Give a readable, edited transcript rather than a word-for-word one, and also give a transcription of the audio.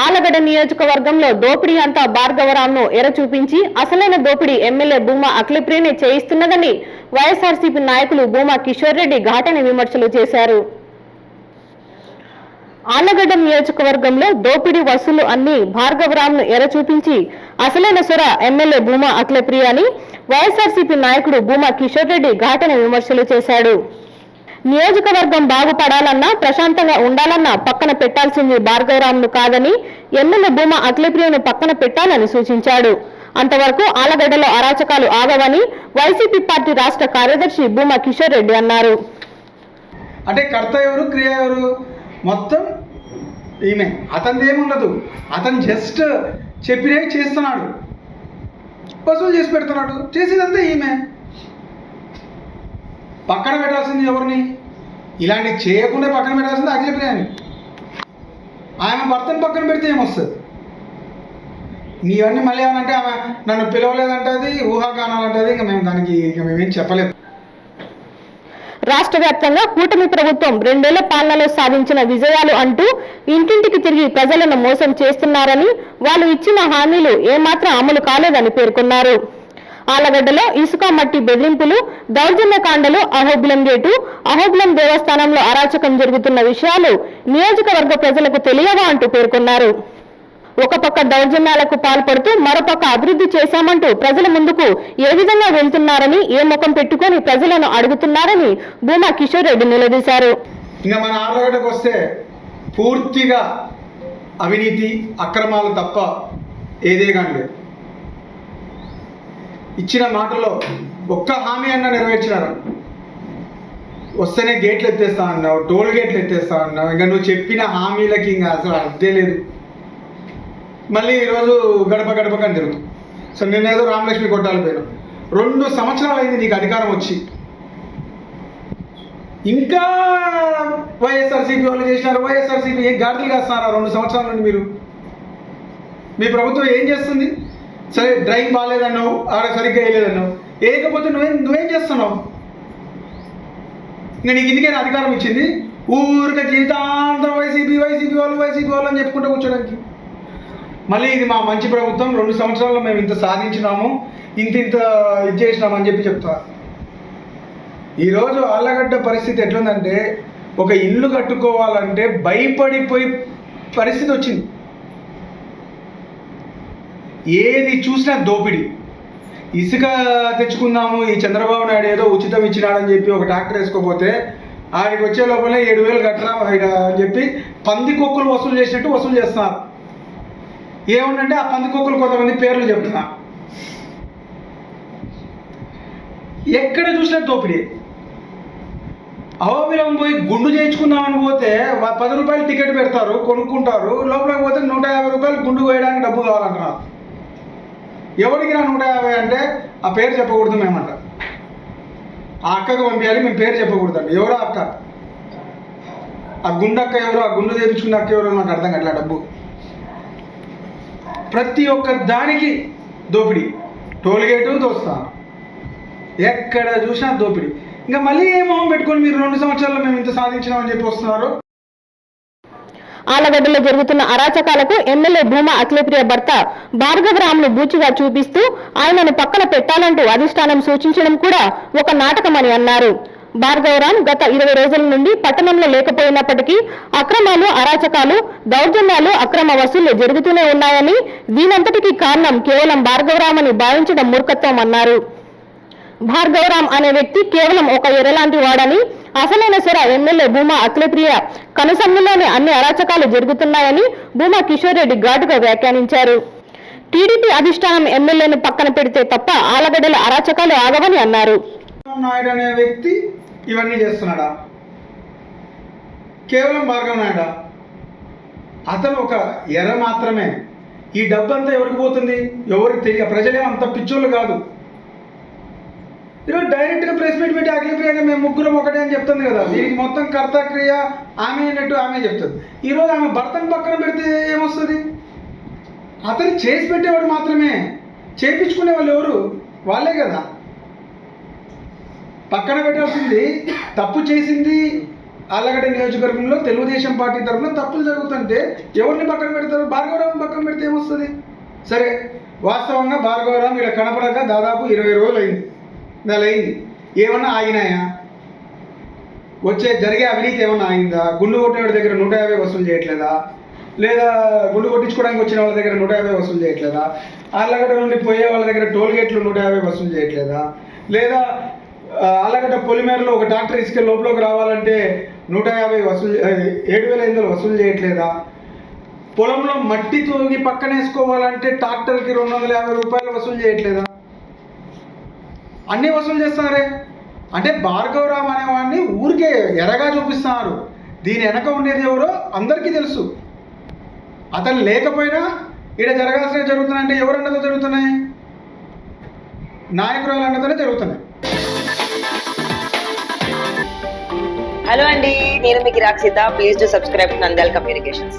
ఆలగడ్డ నియోజకవర్గంలో దోపిడీ అంతా భార్గవరాంను ఎరచూపించి అసలైన దోపిడీ ఎమ్మెల్యే భూమా అఖిలప్రియనే చేయిస్తున్నదని వైఎస్ఆర్సీపీ నాయకులు భూమా కిషోర్ రెడ్డి ఘాటైన విమర్శలు చేశారు. ఆలగడ్డ నియోజకవర్గంలో దోపిడీ వసూలు అన్ని భార్గవరాంను ఎరచూపించి అసలైన సొర ఎమ్మెల్యే భూమా అఖిలప్రియ అని వైఎస్ఆర్సీపీ నాయకుడు భూమా కిషోర్ రెడ్డి ఘాటైన విమర్శలు చేశాడు. నియోజకవర్గం బాగుపడాలన్నా ప్రశాంతంగా ఉండాలన్నా పక్కన పెట్టాల్సింది భార్గవరాంను కాదని ఎమ్మెల్యే భూమా అఖిలప్రియను పక్కన పెట్టాలని సూచించాడు. అంతవరకు ఆలగడ్డలో అరాచకాలు ఆగవని వైసీపీ పార్టీ రాష్ట్ర కార్యదర్శి భూమా కిషోర్ రెడ్డి అన్నారు. అంటే కర్త ఎవరు, క్రియ ఎవరు? మొత్తం ఈమె. అతనిది ఏముండదు, అతను జస్ట్ చెప్పినే చేస్తున్నాడు, వసూలు చేసి పెడుతున్నాడు. చేసేదంతా ఈమె. పక్కన పెట్టాల్సింది ఎవరిని? ఇలాంటివి చేయకుండా పక్కన పెట్టాల్సింది అఖిలప్రియని. ఆమె భర్తను పక్కన పెడితే ఏమొస్తుంది? నీవన్నీ మళ్ళీ ఏమనంటే ఆమె నన్ను పిలవలేదంటది, ఊహాగానాలంటది. ఇంకా మేమేం చెప్పలేదు. రాష్ట్ర వ్యాప్తంగా కూటమి ప్రభుత్వం 2 ఏళ్ల పాలనలో సాధించిన విజయాలు అంటూ ఇంటింటికి తిరిగి ప్రజలను మోసం చేస్తున్నారని, వాళ్ళు ఇచ్చిన హామీలు ఏమాత్రం అమలు కాలేదని పేర్కొన్నారు. ఆలగడ్డలో ఇసుక మట్టి బెదిరింపులు, దౌర్జన్యకాండలు, అహోబిలం గేటు, అహోబిలం దేవస్థానంలో అరాచకం జరుగుతున్న విషయాలు నియోజకవర్గ ప్రజలకు తెలియవా అంటూ పేర్కొన్నారు. ఒక పక్క దౌర్జన్యాలకు పాల్పడుతూ మరోపక్క అభివృద్ధి చేశామంటూ ప్రజల ముందుకు ఏ విధంగా వెళ్తున్నారని, ఏ ముఖం పెట్టుకొని ప్రజలను అడుగుతున్నారని భూమా కిషోర్ రెడ్డి నిలదీశారు. ఇంకా మన ఆలగడ్డకు వస్తే పూర్తిగా అవినీతి, అక్రమాలు తప్ప ఏదే కానీ ఇచ్చిన మాటల్లో ఒక్క హామీ అన్న నెరవేర్చినారు. వస్తేనే గేట్లు ఎత్తేస్తా అన్నావు, టోల్ గేట్లు ఎత్తేస్తా అన్నావు. ఇంకా నువ్వు చెప్పిన హామీలకి ఇంకా అసలు అర్థే లేదు. మళ్ళీ ఈరోజు గడప గడపకని తిరుగుతుంది. సో నేనేదో రామలక్ష్మి కొట్టాలి పోయినా. 2 సంవత్సరాలు అయింది నీకు అధికారం వచ్చి. ఇంకా వైఎస్ఆర్సీపీ వాళ్ళు చేసినారు. వైఎస్ఆర్సీపీ ఏం గాడిదలు కాస్తున్నారా 2 సంవత్సరాల నుండి మీరు? మీ ప్రభుత్వం ఏం చేస్తుంది? సరే డ్రైవింగ్ బాగాలేదన్నావు, ఆడ సరిగ్గా వేయలేదన్నావు. వేయకపోతే నువ్వేం చేస్తున్నావు? ఇంకా నీకు ఇందుకైనా అధికారం ఇచ్చింది? ఊరిక జీవితాంతం వైసీపీ వాళ్ళు అని చెప్పుకుంటూ కూర్చోడానికి. మళ్ళీ ఇది మా మంచి ప్రభుత్వం, 2 సంవత్సరాల్లో మేము ఇంత సాధించినాము, ఇంత ఇది చేసినామని చెప్తా. ఈరోజు ఆళ్ళగడ్డ పరిస్థితి ఎట్లుందంటే, ఒక ఇల్లు కట్టుకోవాలంటే భయపడిపోయి పరిస్థితి వచ్చింది. ఏది చూసినా దోపిడీ. ఇసుక తెచ్చుకుందాము, ఈ చంద్రబాబు నాయుడు ఏదో ఉచితం ఇచ్చినాడని చెప్పి ఒక ట్రాక్టర్ వేసుకోపోతే ఆడికి వచ్చే లోపలే 7,000 కట్టరా అని చెప్పి పందికొక్కులు వసూలు చేసినట్టు వసూలు చేస్తున్నారు. ఏముందంటే ఆ పందికొక్కులు కొంతమంది పేర్లు చెప్తున్నా. ఎక్కడ చూసినా దోపిడీ. అహోబిలం పోయి గుండు చేయించుకుందామని పోతే 10 రూపాయలు టికెట్ పెడతారు, కొనుక్కుంటారు. లోపలికి పోతే 150 రూపాయలు గుండు కోయడానికి డబ్బు కావాలంటున్నారు. ఎవరికి నా 150 అంటే ఆ పేరు చెప్పకూడదు మేమంట. ఆ అక్కకు పంపించాలి, మేము పేరు చెప్పకూడదండి. ఎవరో అక్క, ఆ గుండు అక్క ఎవరో, ఆ గుండు చేయించుకున్న అక్క ఎవరో నాకు అర్థం కావట్లే. డబ్బు ప్రతి ఒక్క దానికి దోపిడీ. టోల్గేటు దోస్తాను, ఎక్కడ చూసినా దోపిడీ. ఇంకా మళ్ళీ ఏమో పెట్టుకొని మీరు 2 సంవత్సరాల్లో మేము ఇంత సాధించినామని చెప్పి వస్తున్నారు. ఆలగడ్డలో జరుగుతున్న అరాచకాలకు ఎమ్మెల్యే భూమా అఖిలప్రియ భర్త భార్గవరాంను బూచిగా చూపిస్తూ ఆయనను పక్కన పెట్టాలంటూ అధిష్టానం సూచించడం కూడా ఒక నాటకమని అన్నారు. భార్గవరాం గత 20 రోజుల నుండి పట్టణంలో లేకపోయినప్పటికీ అక్రమాలు, అరాచకాలు, దౌర్జన్యాలు, అక్రమ వసూళ్లు జరుగుతూనే ఉన్నాయని, దీనంతటికీ కారణం కేవలం భార్గవరాం అని భావించడం మూర్ఖత్వం అన్నారు. భార్గవరాం అనే వ్యక్తి కేవలం ఒక ఎరలాంటి వాడని, అసలైన సొర ఎమ్మెల్యే భూమా అఖిలప్రియ కనుసమ్ములోనే అన్ని అరాచకాలు జరుగుతున్నాయని భూమా కిషోర్ రెడ్డి ఘాటుగా వ్యాఖ్యానించారు. టీడీపీ అధిష్టానం ఎమ్మెల్యేను పక్కన పెడితే తప్ప ఆలగడ్డల అరాచకాలు ఆగవని అన్నారు. నాయుడు అనే వ్యక్తి ఇవన్నీ చేస్తున్నాడా? కేవలం భార్గవ నాయుడా? అతను ఒక ఎర మాత్రమే. ఈ డబ్బంతా ఎవరికి పోతుంది? ఎవరికి తెలియ. ప్రజలే అంత పిచ్చోళ్ళు కాదు. ఈరోజు డైరెక్ట్గా ప్రెస్ మీట్ పెట్టి అఖిలప్రియగా మేము ముగ్గురం ఒకటే అని చెప్తుంది కదా. దీనికి మొత్తం కర్త క్రియ ఆమె అన్నట్టు ఆమె చెప్తుంది. ఈరోజు ఆమె భర్తను పక్కన పెడితే ఏమొస్తుంది? అతను చేసి పెట్టేవాడు మాత్రమే, చేయించుకునే వాళ్ళు ఎవరు? వాళ్ళే కదా. పక్కన పెట్టాల్సింది తప్పు చేసింది ఆళ్ళగడ్డ నియోజకవర్గంలో తెలుగుదేశం పార్టీ తరఫున తప్పులు జరుగుతుంటే ఎవరిని పక్కన పెడతారు? భార్గవరావు పక్కన పెడితే ఏమొస్తుంది? సరే, వాస్తవంగా భార్గవరావు ఇక్కడ కనపడక దాదాపు 20 రోజులు అయింది, నెల అయింది. ఏమన్నా ఆగినాయా? జరిగే అవినీతి ఏమన్నా ఆగిందా? గుండు కొట్టిన వాళ్ళ దగ్గర 150 వసూలు చేయట్లేదా? లేదా గుండు కొట్టించుకోవడానికి వచ్చిన వాళ్ళ దగ్గర 150 వసూలు చేయట్లేదా? ఆళ్ళగడ్డ నుండి పోయే వాళ్ళ దగ్గర టోల్ గేట్లు 150 వసూలు చేయట్లేదా? లేదా ఆళ్ళగడ్డ పొలిమేరలో ఒక ట్రాక్టర్ ఇసుక లోపలికి రావాలంటే 150 వసూలు 7,500 వసూలు చేయట్లేదా? పొలంలో మట్టి తోగి పక్కన వేసుకోవాలంటే ట్రాక్టర్కి 250 రూపాయలు వసూలు చేయట్లేదా? అన్నీ వసూలు చేస్తున్నారే. అంటే భార్గవరావు అనేవాడిని ఊరికే ఎరగా చూపిస్తున్నారు. దీని వెనక ఉండేది ఎవరో అందరికీ తెలుసు. అతను లేకపోయినా ఇక్కడ జరగాల్సినవి జరుగుతున్నాయంటే ఎవరన్నదో జరుగుతున్నాయి? నాయకురాలు అన్నతోనే జరుగుతున్నాయి. హలో అండి, నేను మీకు Rakshitha. Please to subscribe to Nandyal communications.